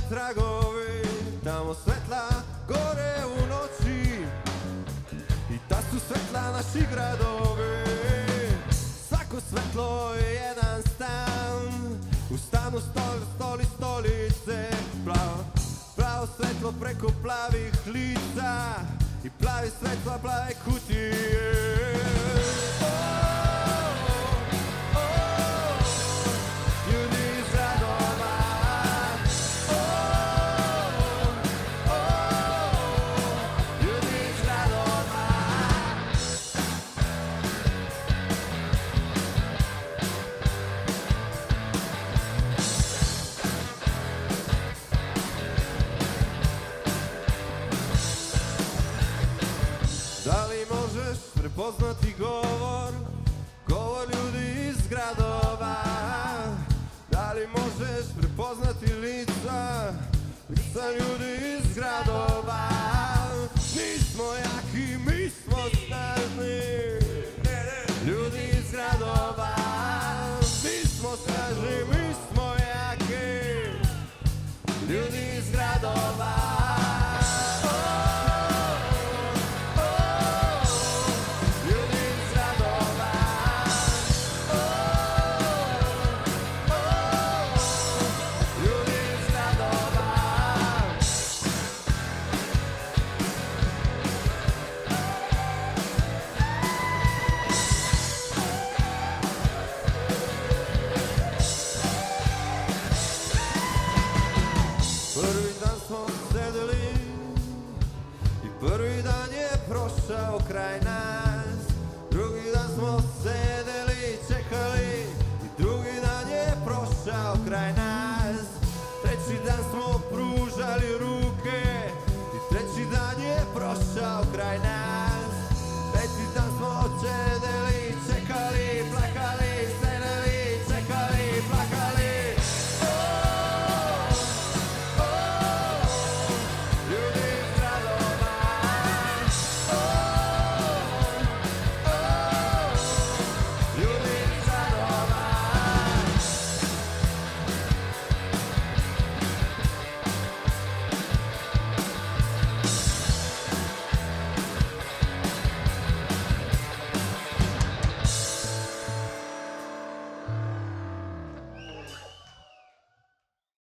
tragovi, tamo svetla gore u noći, i ta su svetla naši gradovi. Svako svetlo je jedan stan, u stanu stoli stolice, plavo svetlo preko plavih lica i plavi svetla plave kutije. Da li možeš prepoznati govor ljudi iz gradova? Da li možeš prepoznati lica ljudi iz gradova? Mi smo jaki, mi smo snažni, ljudi iz gradova. Mi smo snažni, mi smo jaki, ljudi iz gradova. Prvi dan smo sedeli i prvi dan je prošao kraj nas.